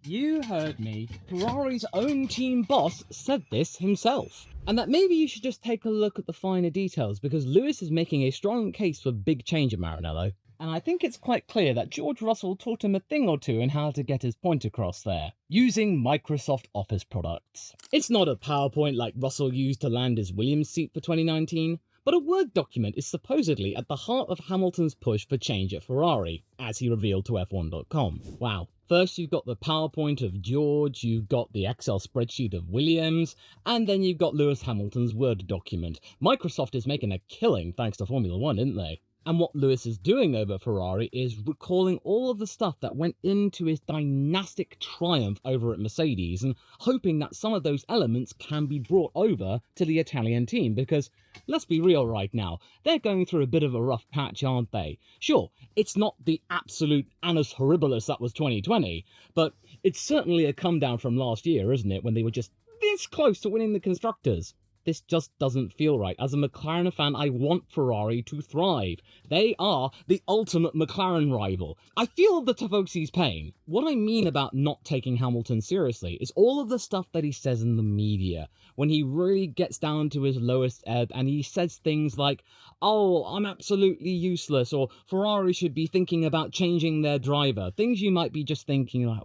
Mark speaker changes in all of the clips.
Speaker 1: You heard me. Ferrari's own team boss said this himself. And that maybe you should just take a look at the finer details, because Lewis is making a strong case for big change at Maranello. And I think it's quite clear that George Russell taught him a thing or two in how to get his point across there, using Microsoft Office products. It's not a PowerPoint like Russell used to land his Williams seat for 2019, but a Word document is supposedly at the heart of Hamilton's push for change at Ferrari, as he revealed to F1.com. Wow. First you've got the PowerPoint of George, you've got the Excel spreadsheet of Williams, and then you've got Lewis Hamilton's Word document. Microsoft is making a killing thanks to Formula 1, isn't they? And what Lewis is doing over Ferrari is recalling all of the stuff that went into his dynastic triumph over at Mercedes and hoping that some of those elements can be brought over to the Italian team, because let's be real right now, they're going through a bit of a rough patch, aren't they? Sure, it's not the absolute annus horribilis that was 2020, but it's certainly a come down from last year, isn't it, when they were just this close to winning the Constructors. This just doesn't feel right. As a McLaren fan, I want Ferrari to thrive. They are the ultimate McLaren rival. I feel the Tifosi's pain. What I mean about not taking Hamilton seriously is all of the stuff that he says in the media, when he really gets down to his lowest ebb and he says things like, oh, I'm absolutely useless, or Ferrari should be thinking about changing their driver. Things you might be just thinking like,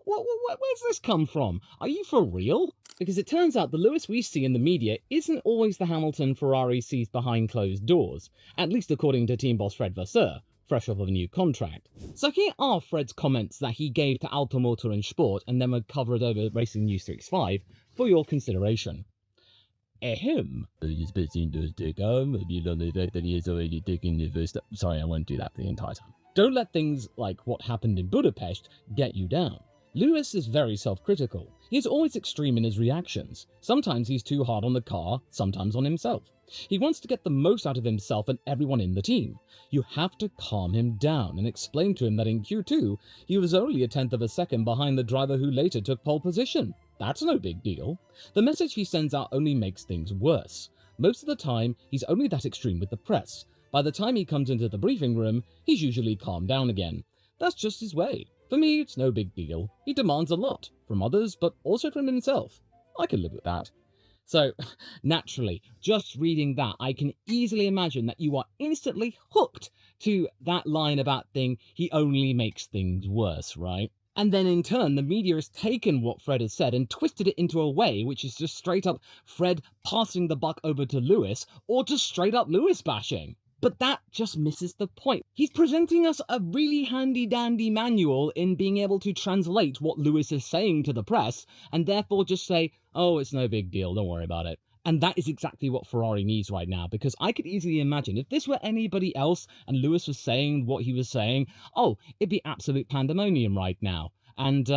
Speaker 1: where's this come from? Are you for real? Because it turns out the Lewis we see in the media isn't always the Hamilton Ferrari sees behind closed doors, at least according to team boss Fred Vasseur, fresh off of a new contract. So here are Fred's comments that he gave to Automotor and Sport and then were covered over Racing News 65 for your consideration. Ahem. Sorry, I won't do that for the entire time. Don't let things like what happened in Budapest get you down. Lewis is very self-critical. He is always extreme in his reactions. Sometimes he's too hard on the car, sometimes on himself. He wants to get the most out of himself and everyone in the team. You have to calm him down and explain to him that in Q2, he was only a tenth of a second behind the driver who later took pole position. That's no big deal. The message he sends out only makes things worse. Most of the time, he's only that extreme with the press. By the time he comes into the briefing room, he's usually calmed down again. That's just his way. For me, it's no big deal. He demands a lot, from others, but also from himself. I can live with that. So, naturally, just reading that, I can easily imagine that you are instantly hooked to that line about he only makes things worse, right? And then in turn, the media has taken what Fred has said and twisted it into a way which is just straight up Fred passing the buck over to Lewis, or just straight up Lewis bashing. But that just misses the point. He's presenting us a really handy-dandy manual in being able to translate what Lewis is saying to the press, and therefore just say, oh, it's no big deal, don't worry about it. And that is exactly what Ferrari needs right now, because I could easily imagine if this were anybody else and Lewis was saying what he was saying, oh, it'd be absolute pandemonium right now. And,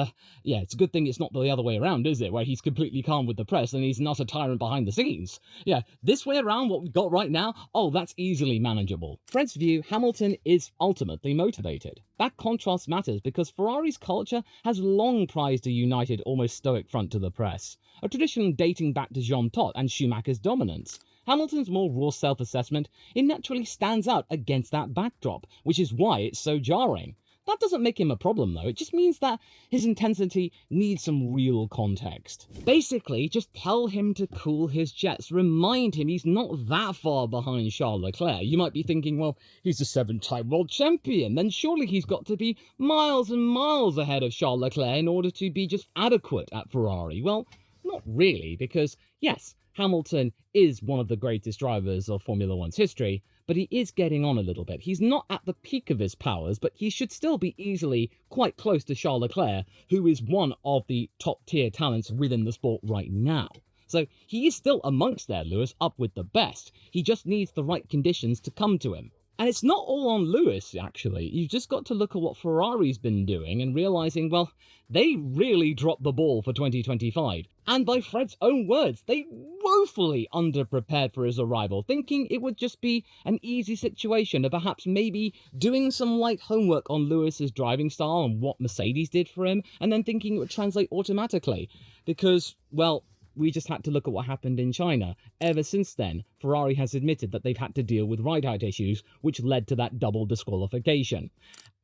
Speaker 1: yeah, it's a good thing it's not the other way around, is it? Where he's completely calm with the press and he's not a tyrant behind the scenes. Yeah, this way around, what we've got right now, oh, that's easily manageable. Fred's view, Hamilton is ultimately motivated. That contrast matters because Ferrari's culture has long prized a united, almost stoic front to the press, a tradition dating back to Jean Todt and Schumacher's dominance. Hamilton's more raw self-assessment, it naturally stands out against that backdrop, which is why it's so jarring. That doesn't make him a problem, though. It just means that his intensity needs some real context. Basically, just tell him to cool his jets. Remind him he's not that far behind Charles Leclerc. You might be thinking, well, he's a 7-time world champion. Then surely he's got to be miles and miles ahead of Charles Leclerc in order to be just adequate at Ferrari. Well, not really, because, yes, Hamilton is one of the greatest drivers of Formula One's history, but he is getting on a little bit. He's not at the peak of his powers, but he should still be easily quite close to Charles Leclerc, who is one of the top-tier talents within the sport right now. So he is still amongst there, Lewis, up with the best. He just needs the right conditions to come to him. And it's not all on Lewis, actually. You've just got to look at what Ferrari's been doing and realising, well, they really dropped the ball for 2025. And by Fred's own words, they woefully underprepared for his arrival, thinking it would just be an easy situation of perhaps maybe doing some light homework on Lewis's driving style and what Mercedes did for him, and then thinking it would translate automatically. Because, well, we just had to look at what happened in China. Ever since then, Ferrari has admitted that they've had to deal with ride-out issues, which led to that double disqualification.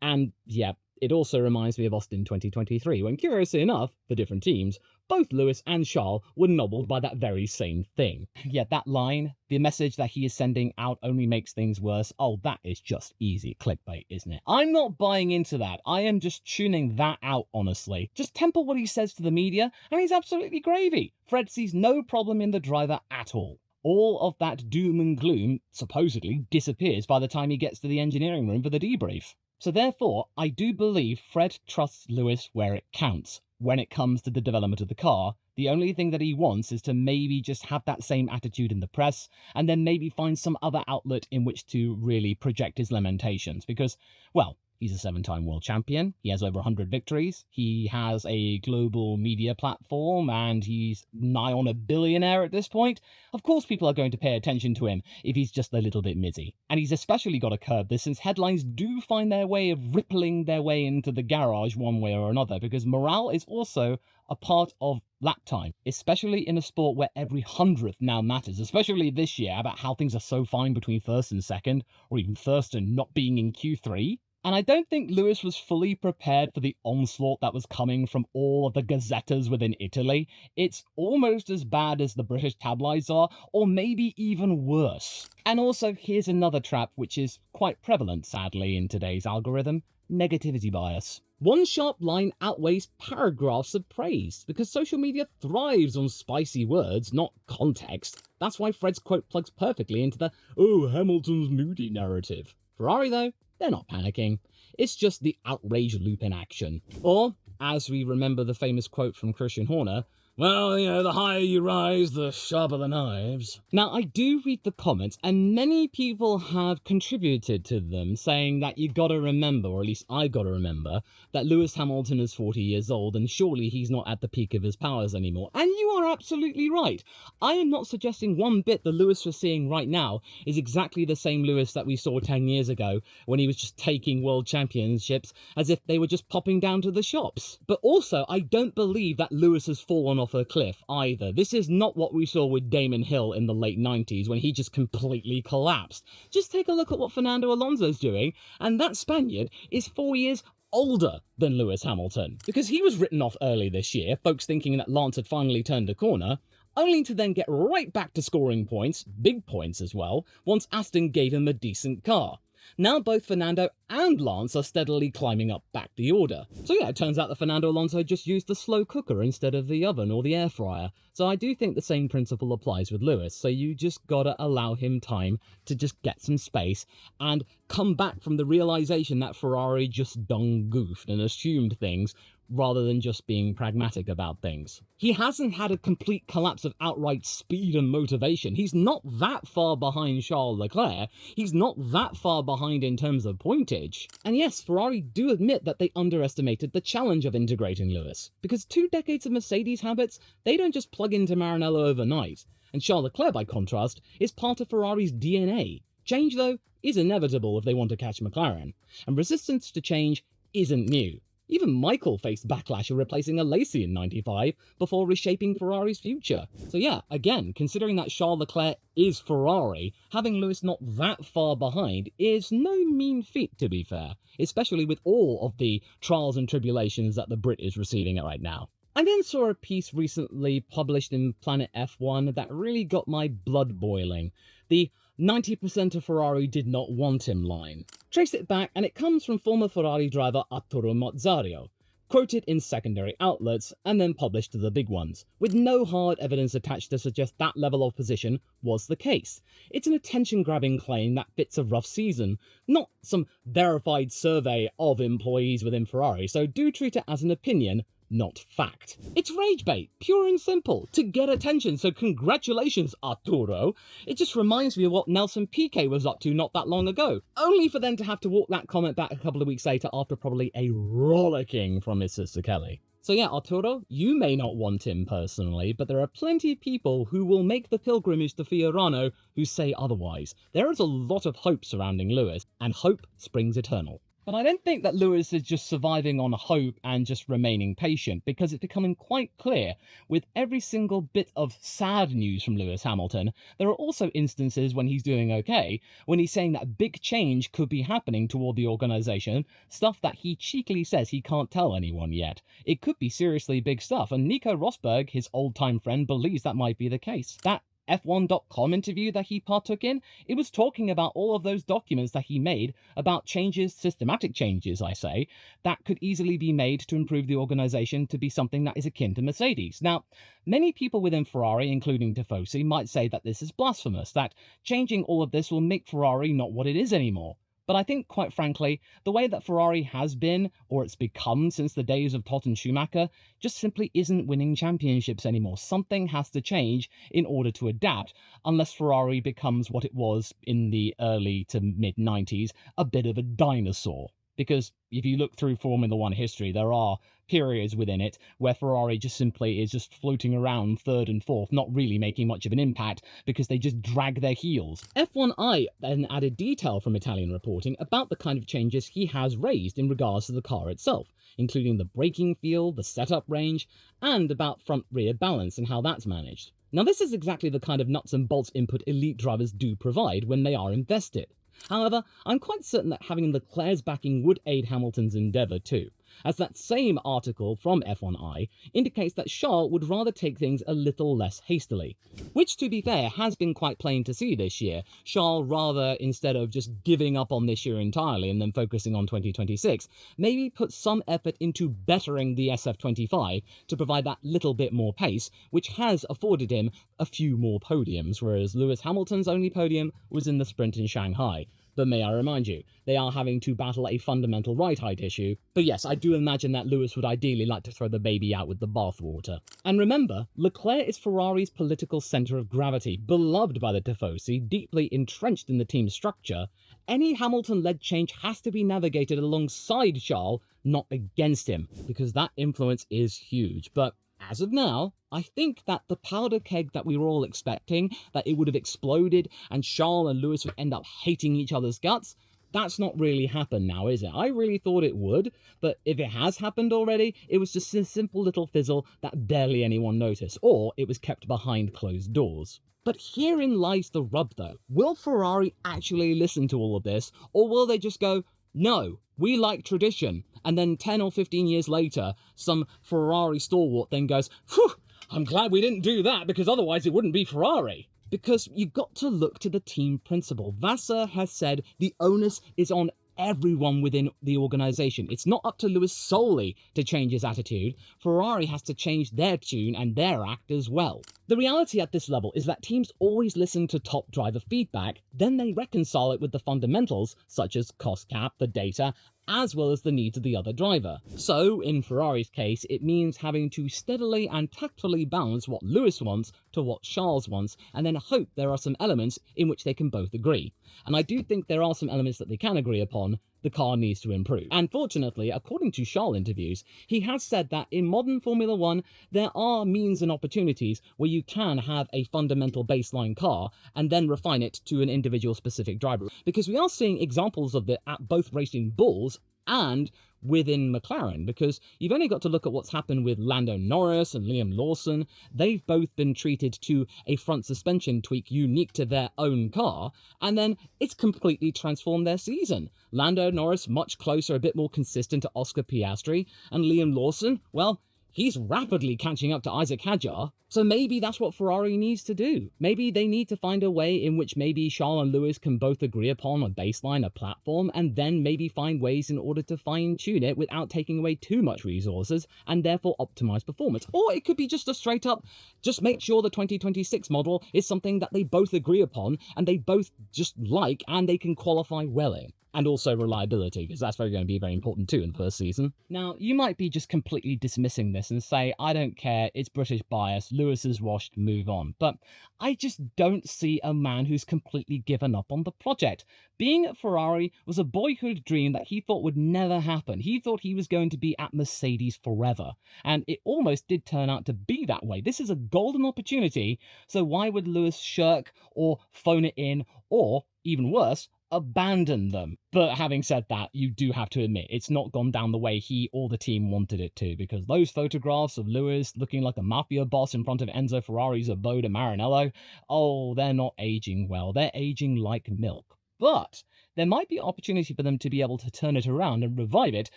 Speaker 1: And, yeah, It also reminds me of Austin 2023, when curiously enough, for different teams, both Lewis and Charles were nobbled by that very same thing. Yet that line, the message that he is sending out only makes things worse, oh, that is just easy clickbait, isn't it? I'm not buying into that. I am just tuning that out, honestly. Just temper what he says to the media, and he's absolutely gravy. Fred sees no problem in the driver at all. All of that doom and gloom supposedly disappears by the time he gets to the engineering room for the debrief. So therefore, I do believe Fred trusts Lewis where it counts. When it comes to the development of the car, the only thing that he wants is to maybe just have that same attitude in the press, and then maybe find some other outlet in which to really project his lamentations. Because, well, he's a 7-time world champion, he has over 100 victories, he has a global media platform, and he's nigh on a billionaire at this point. Of course people are going to pay attention to him if he's just a little bit mizzy. And he's especially got to curb this, since headlines do find their way of rippling their way into the garage one way or another, because morale is also a part of lap time, especially in a sport where every 100th now matters, especially this year about how things are so fine between first and second, or even first and not being in Q3. And I don't think Lewis was fully prepared for the onslaught that was coming from all of the gazettas within Italy. It's almost as bad as the British tabloids are, or maybe even worse. And also, here's another trap which is quite prevalent, sadly, in today's algorithm: negativity bias. One sharp line outweighs paragraphs of praise, because social media thrives on spicy words, not context. That's why Fred's quote plugs perfectly into the "oh, Hamilton's moody" narrative. Ferrari, though, they're not panicking. It's just the outrage loop in action. Or, as we remember the famous quote from Christian Horner, well, you know, the higher you rise, the sharper the knives. Now, I do read the comments, and many people have contributed to them, saying that you gotta remember, or at least I gotta remember, that Lewis Hamilton is 40 years old, and surely he's not at the peak of his powers anymore. And you are absolutely right. I am not suggesting one bit the Lewis we're seeing right now is exactly the same Lewis that we saw 10 years ago, when he was just taking world championships as if they were just popping down to the shops. But also, I don't believe that Lewis has fallen off a cliff either. This is not what we saw with Damon Hill in the late 90s, when he just completely collapsed. Just take a look at what Fernando Alonso's doing, and that Spaniard is 4 years older than Lewis Hamilton. Because he was written off early this year, folks thinking that Lance had finally turned a corner, only to then get right back to scoring points, big points as well, once Aston gave him a decent car. Now both Fernando and Lance are steadily climbing up back the order. So yeah, it turns out that Fernando Alonso just used the slow cooker instead of the oven or the air fryer. So I do think the same principle applies with Lewis. So you just gotta allow him time to just get some space and come back from the realization that Ferrari just done goofed and assumed things, rather than just being pragmatic about things. He hasn't had a complete collapse of outright speed and motivation. He's not that far behind Charles Leclerc. He's not that far behind in terms of pointage. And yes, Ferrari do admit that they underestimated the challenge of integrating Lewis, because 2 decades of Mercedes habits, they don't just plug into Maranello overnight. And Charles Leclerc, by contrast, is part of Ferrari's DNA. Change, though, is inevitable if they want to catch McLaren, and resistance to change isn't new. Even Michael faced backlash of replacing a Lacey in '95 before reshaping Ferrari's future. So yeah, again, considering that Charles Leclerc is Ferrari, having Lewis not that far behind is no mean feat, to be fair, especially with all of the trials and tribulations that the Brit is receiving right now. I then saw a piece recently published in Planet F1 that really got my blood boiling. The 90% of Ferrari did not want him line. Trace it back, and it comes from former Ferrari driver Arturo Mazzario, quoted in secondary outlets and then published to the big ones, with no hard evidence attached to suggest that level of position was the case. It's an attention-grabbing claim that fits a rough season, not some verified survey of employees within Ferrari, so do treat it as an opinion, not fact. It's rage bait, pure and simple, to get attention, so congratulations, Arturo. It just reminds me of what Nelson Piquet was up to not that long ago, only for them to have to walk that comment back a couple of weeks later after probably a rollicking from his sister Kelly. So yeah, Arturo, you may not want him personally, but there are plenty of people who will make the pilgrimage to Fiorano who say otherwise. There is a lot of hope surrounding Lewis, and hope springs eternal. But I don't think that Lewis is just surviving on hope and just remaining patient, because it's becoming quite clear with every single bit of sad news from Lewis Hamilton, there are also instances when he's doing okay, when he's saying that a big change could be happening toward the organisation, stuff that he cheekily says he can't tell anyone yet. It could be seriously big stuff, and Nico Rosberg, his old-time friend, believes that might be the case. That F1.com interview that he partook in, it was talking about all of those documents that he made about changes, systematic changes, I say, that could easily be made to improve the organization to be something that is akin to Mercedes. Now, many people within Ferrari, including Tifosi, might say that this is blasphemous, that changing all of this will make Ferrari not what it is anymore. But I think, quite frankly, the way that Ferrari has been, or it's become since the days of Todt and Schumacher, just simply isn't winning championships anymore. Something has to change in order to adapt, unless Ferrari becomes what it was in the early to mid-90s, a bit of a dinosaur. Because if you look through Formula One history, there are periods within it where Ferrari just simply is just floating around third and fourth, not really making much of an impact because they just drag their heels. F1i then added detail from Italian reporting about the kind of changes he has raised in regards to the car itself, including the braking feel, the setup range, and about front-rear balance and how that's managed. Now, this is exactly the kind of nuts and bolts input elite drivers do provide when they are invested. However, I'm quite certain that having Leclerc's backing would aid Hamilton's endeavour too, as that same article from F1i indicates that Charles would rather take things a little less hastily. Which, to be fair, has been quite plain to see this year. Charles, rather, instead of just giving up on this year entirely and then focusing on 2026, maybe put some effort into bettering the SF25 to provide that little bit more pace, which has afforded him a few more podiums, whereas Lewis Hamilton's only podium was in the sprint in Shanghai. But may I remind you, they are having to battle a fundamental right height issue. But yes, I do imagine that Lewis would ideally like to throw the baby out with the bathwater. And remember, Leclerc is Ferrari's political centre of gravity, beloved by the Tifosi, deeply entrenched in the team's structure. Any Hamilton-led change has to be navigated alongside Charles, not against him, because that influence is huge. But as of now, I think that the powder keg that we were all expecting, that it would have exploded and Charles and Lewis would end up hating each other's guts, that's not really happened now, is it? I really thought it would, but if it has happened already, it was just a simple little fizzle that barely anyone noticed, or it was kept behind closed doors. But herein lies the rub though. Will Ferrari actually listen to all of this, or will they just go, no, we like tradition, and then 10 or 15 years later, some Ferrari stalwart then goes, phew, I'm glad we didn't do that because otherwise it wouldn't be Ferrari. Because you've got to look to the team principle. Vasseur has said the onus is on everyone within the organisation. It's not up to Lewis solely to change his attitude. Ferrari has to change their tune and their act as well. The reality at this level is that teams always listen to top driver feedback, then they reconcile it with the fundamentals, such as cost cap, the data, as well as the needs of the other driver. So, in Ferrari's case, it means having to steadily and tactfully balance what Lewis wants to what Charles wants, and then hope there are some elements in which they can both agree. And I do think there are some elements that they can agree upon. The car needs to improve. And fortunately, according to Charles interviews, he has said that in modern Formula One, there are means and opportunities where you can have a fundamental baseline car and then refine it to an individual specific driver. Because we are seeing examples of it at both Racing Bulls and within McLaren, because you've only got to look at what's happened with Lando Norris and Liam Lawson. They've both been treated to a front suspension tweak unique to their own car, and then it's completely transformed their season. Lando Norris much closer, a bit more consistent to Oscar Piastri, and Liam Lawson, well, he's rapidly catching up to Isaac Hadjar, so maybe that's what Ferrari needs to do. Maybe they need to find a way in which maybe Charles and Lewis can both agree upon a baseline, a platform, and then maybe find ways in order to fine-tune it without taking away too much resources and therefore optimize performance. Or it could be just a straight-up, just make sure the 2026 model is something that they both agree upon and they both just like and they can qualify well in. And also reliability, because that's going to be very important too in the first season. Now, you might be just completely dismissing this and say, I don't care, it's British bias, Lewis is washed, move on. But I just don't see a man who's completely given up on the project. Being at Ferrari was a boyhood dream that he thought would never happen. He thought he was going to be at Mercedes forever. And it almost did turn out to be that way. This is a golden opportunity, so why would Lewis shirk or phone it in, or, even worse, abandoned them. But having said that, you do have to admit, it's not gone down the way he or the team wanted it to, because those photographs of Lewis looking like a mafia boss in front of Enzo Ferrari's abode at Maranello, oh, they're not aging well. They're aging like milk. But there might be opportunity for them to be able to turn it around and revive it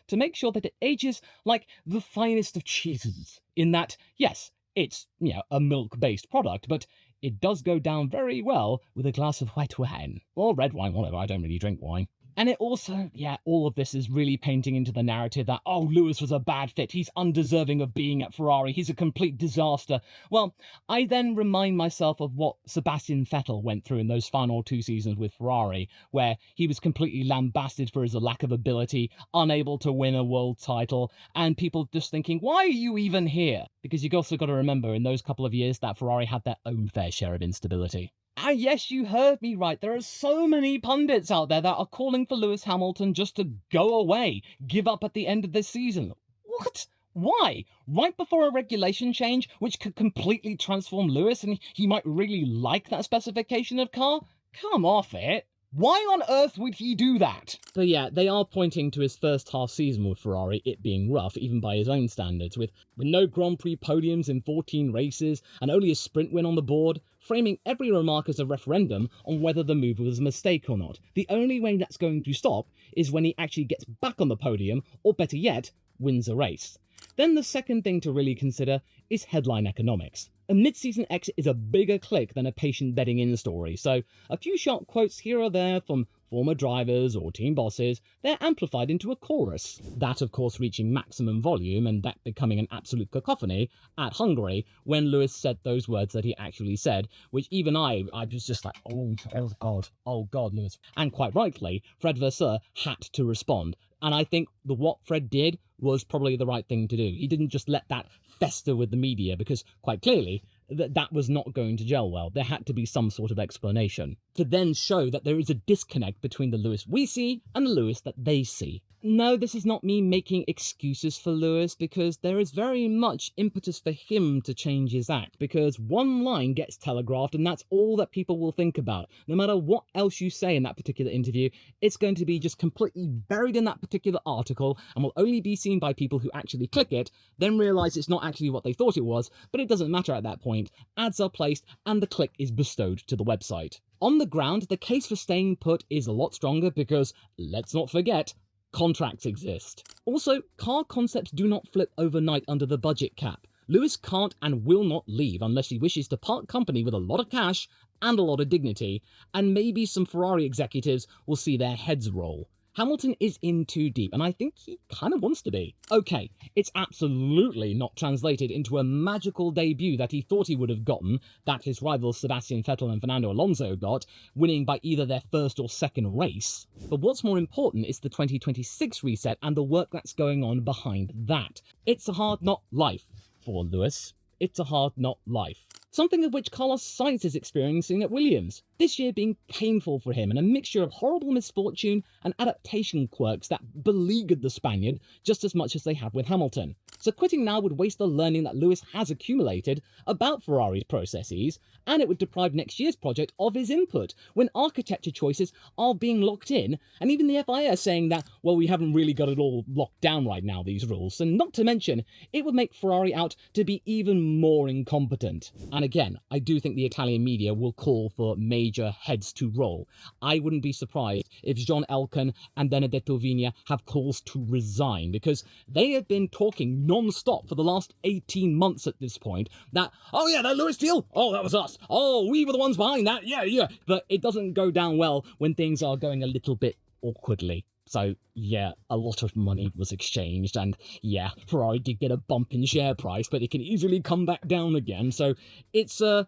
Speaker 1: to make sure that it ages like the finest of cheeses. In that, yes, it's, a milk-based product, but it does go down very well with a glass of white wine. Or red wine, whatever, I don't really drink wine. And it also, all of this is really painting into the narrative that, oh, Lewis was a bad fit, he's undeserving of being at Ferrari, he's a complete disaster. Well, I then remind myself of what Sebastian Vettel went through in those final 2 seasons with Ferrari, where he was completely lambasted for his lack of ability, unable to win a world title, and people just thinking, why are you even here? Because you've also got to remember, in those couple of years, that Ferrari had their own fair share of instability. And yes, you heard me right. There are so many pundits out there that are calling for Lewis Hamilton just to go away, give up at the end of this season. What? Why? Right before a regulation change, which could completely transform Lewis, and he might really like that specification of car? Come off it. Why on earth would he do that? But yeah, they are pointing to his first half season with Ferrari, it being rough, even by his own standards, with no Grand Prix podiums in 14 races, and only a sprint win on the board, framing every remark as a referendum on whether the move was a mistake or not. The only way that's going to stop is when he actually gets back on the podium, or better yet, wins a race. Then the second thing to really consider is headline economics. A mid-season exit is a bigger click than a patient bedding in story, so a few sharp quotes here or there from former drivers or team bosses, they're amplified into a chorus. That, of course, reaching maximum volume and that becoming an absolute cacophony at Hungary when Lewis said those words that he actually said, which even I was just like, oh God, Lewis. And quite rightly, Fred Vasseur had to respond. And I think what Fred did was probably the right thing to do. He didn't just let that fester with the media, because quite clearly that was not going to gel well. There had to be some sort of explanation to then show that there is a disconnect between the Lewis we see and the Lewis that they see. No, this is not me making excuses for Lewis, because there is very much impetus for him to change his act, because one line gets telegraphed and that's all that people will think about. No matter what else you say in that particular interview, it's going to be just completely buried in that particular article and will only be seen by people who actually click it, then realise it's not actually what they thought it was, but it doesn't matter at that point. Ads are placed and the click is bestowed to the website. On the ground, the case for staying put is a lot stronger because, let's not forget, contracts exist. Also, car concepts do not flip overnight under the budget cap. Lewis can't and will not leave unless he wishes to part company with a lot of cash and a lot of dignity, and maybe some Ferrari executives will see their heads roll. Hamilton is in too deep, and I think he kind of wants to be. Okay, it's absolutely not translated into a magical debut that he thought he would have gotten, that his rivals Sebastian Vettel and Fernando Alonso got, winning by either their first or second race. But what's more important is the 2026 reset and the work that's going on behind that. It's a hard not life for Lewis. It's a hard not life. Something of which Carlos Sainz is experiencing at Williams, this year being painful for him and a mixture of horrible misfortune and adaptation quirks that beleaguered the Spaniard just as much as they have with Hamilton. So quitting now would waste the learning that Lewis has accumulated about Ferrari's processes, and it would deprive next year's project of his input when architecture choices are being locked in, and even the FIA saying that, well, we haven't really got it all locked down right now, these rules, and not to mention, it would make Ferrari out to be even more incompetent. And again, I do think the Italian media will call for major heads to roll. I wouldn't be surprised if John Elkann and Benedetto Vigna have calls to resign, because they have been talking non-stop for the last 18 months at this point that, oh yeah, that Lewis deal, oh, that was us, oh, we were the ones behind that, yeah. But it doesn't go down well when things are going a little bit awkwardly. So, yeah, a lot of money was exchanged, and yeah, Ferrari did get a bump in share price, but it can easily come back down again. So it's a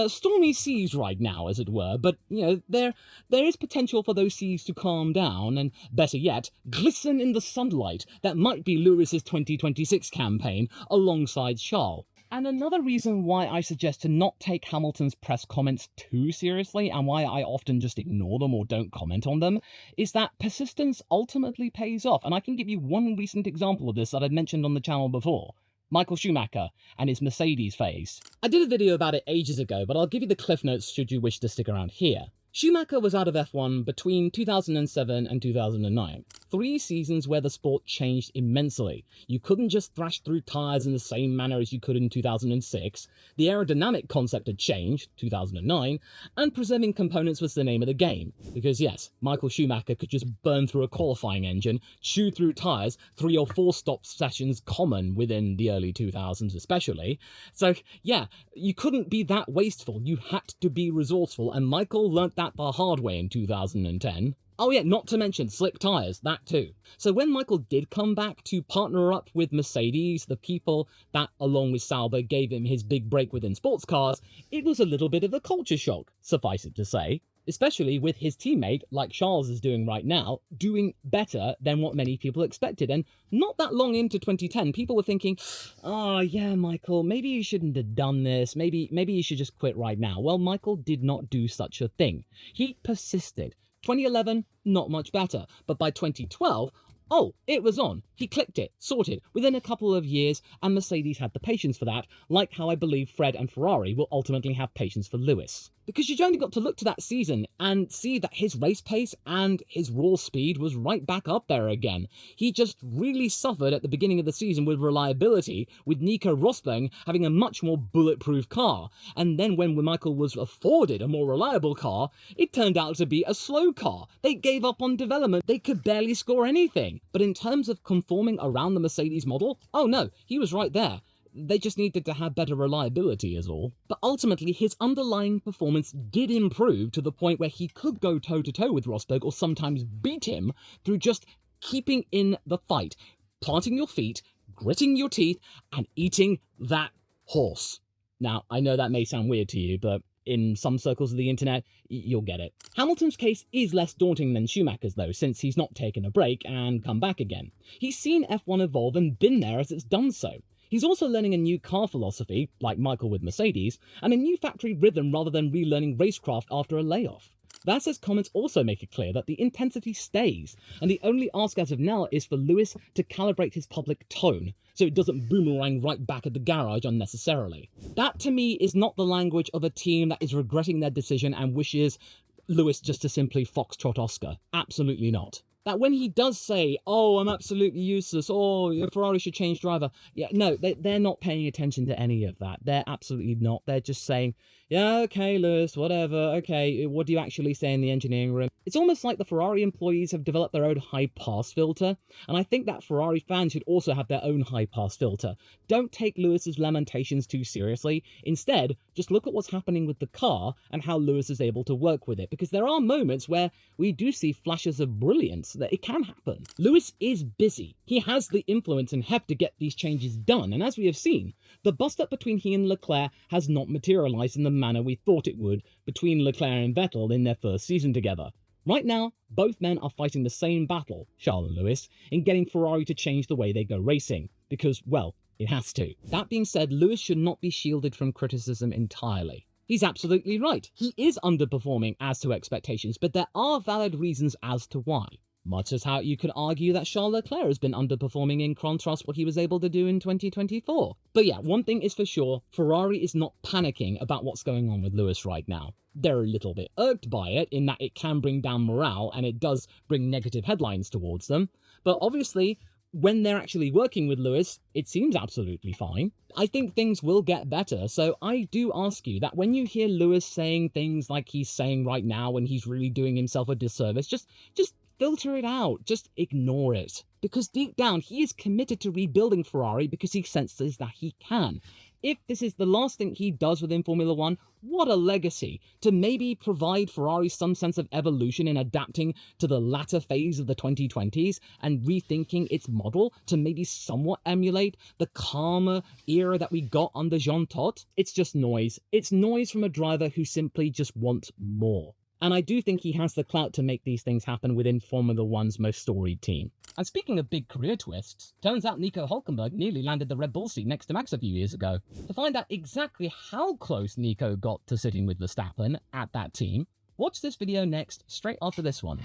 Speaker 1: stormy seas right now, as it were. But there is potential for those seas to calm down, and better yet, glisten in the sunlight that might be Lewis's 2026 campaign alongside Charles. And another reason why I suggest to not take Hamilton's press comments too seriously, and why I often just ignore them or don't comment on them, is that persistence ultimately pays off. And I can give you one recent example of this that I've mentioned on the channel before. Michael Schumacher and his Mercedes phase. I did a video about it ages ago, but I'll give you the cliff notes should you wish to stick around here. Schumacher was out of F1 between 2007 and 2009. 3 seasons where the sport changed immensely. You couldn't just thrash through tyres in the same manner as you could in 2006. The aerodynamic concept had changed, 2009, and preserving components was the name of the game. Because yes, Michael Schumacher could just burn through a qualifying engine, chew through tyres, 3 or 4 stop sessions common within the early 2000s especially. So yeah, you couldn't be that wasteful, you had to be resourceful, and Michael learnt that the hard way in 2010. Oh yeah, not to mention slick tyres, that too. So when Michael did come back to partner up with Mercedes, the people that, along with Sauber, gave him his big break within sports cars, it was a little bit of a culture shock, suffice it to say. Especially with his teammate, like Charles is doing right now, doing better than what many people expected. And not that long into 2010, people were thinking, oh yeah, Michael, maybe you shouldn't have done this. Maybe you should just quit right now. Well, Michael did not do such a thing. He persisted. 2011, not much better. But by 2012, oh, it was on. He clicked it, sorted, within a couple of years, and Mercedes had the patience for that, like how I believe Fred and Ferrari will ultimately have patience for Lewis. Because you've only got to look to that season and see that his race pace and his raw speed was right back up there again. He just really suffered at the beginning of the season with reliability, with Nico Rosberg having a much more bulletproof car. And then when Michael was afforded a more reliable car, it turned out to be a slow car. They gave up on development. They could barely score anything. But in terms of conforming around the Mercedes model, oh no, he was right there. They just needed to have better reliability is all. But ultimately, his underlying performance did improve to the point where he could go toe-to-toe with Rosberg or sometimes beat him through just keeping in the fight, planting your feet, gritting your teeth, and eating that horse. Now, I know that may sound weird to you, but in some circles of the internet, you'll get it. Hamilton's case is less daunting than Schumacher's though, since he's not taken a break and come back again. He's seen F1 evolve and been there as it's done so. He's also learning a new car philosophy, like Michael with Mercedes, and a new factory rhythm rather than relearning racecraft after a layoff. Vasseurs' comments also make it clear that the intensity stays, and the only ask as of now is for Lewis to calibrate his public tone, so it doesn't boomerang right back at the garage unnecessarily. That to me is not the language of a team that is regretting their decision and wishes Lewis just to simply foxtrot Oscar. Absolutely not. That when he does say, oh, I'm absolutely useless, oh, Ferrari should change driver. Yeah, no, they're not paying attention to any of that. They're absolutely not. They're just saying, yeah, okay, Lewis, whatever, okay, what do you actually say in the engineering room? It's almost like the Ferrari employees have developed their own high-pass filter, and I think that Ferrari fans should also have their own high-pass filter. Don't take Lewis's lamentations too seriously. Instead, just look at what's happening with the car and how Lewis is able to work with it, because there are moments where we do see flashes of brilliance, that it can happen. Lewis is busy. He has the influence and heft to get these changes done, and as we have seen, the bust-up between he and Leclerc has not materialised in the manner we thought it would between Leclerc and Vettel in their first season together. Right now, both men are fighting the same battle, Charles and Lewis, in getting Ferrari to change the way they go racing, because, well, it has to. That being said, Lewis should not be shielded from criticism entirely. He's absolutely right. He is underperforming as to expectations, but there are valid reasons as to why. Much as how you could argue that Charles Leclerc has been underperforming in contrast to what he was able to do in 2024. But yeah, one thing is for sure, Ferrari is not panicking about what's going on with Lewis right now. They're a little bit irked by it, in that it can bring down morale and it does bring negative headlines towards them. But obviously, when they're actually working with Lewis, it seems absolutely fine. I think things will get better, so I do ask you that when you hear Lewis saying things like he's saying right now when he's really doing himself a disservice, just filter it out. Just ignore it. Because deep down, he is committed to rebuilding Ferrari because he senses that he can. If this is the last thing he does within Formula One, what a legacy. To maybe provide Ferrari some sense of evolution in adapting to the latter phase of the 2020s and rethinking its model to maybe somewhat emulate the calmer era that we got under Jean Todt. It's just noise. It's noise from a driver who simply just wants more. And I do think he has the clout to make these things happen within Formula One's most storied team. And speaking of big career twists, turns out Nico Hülkenberg nearly landed the Red Bull seat next to Max a few years ago. To find out exactly how close Nico got to sitting with Verstappen at that team, watch this video next, straight after this one.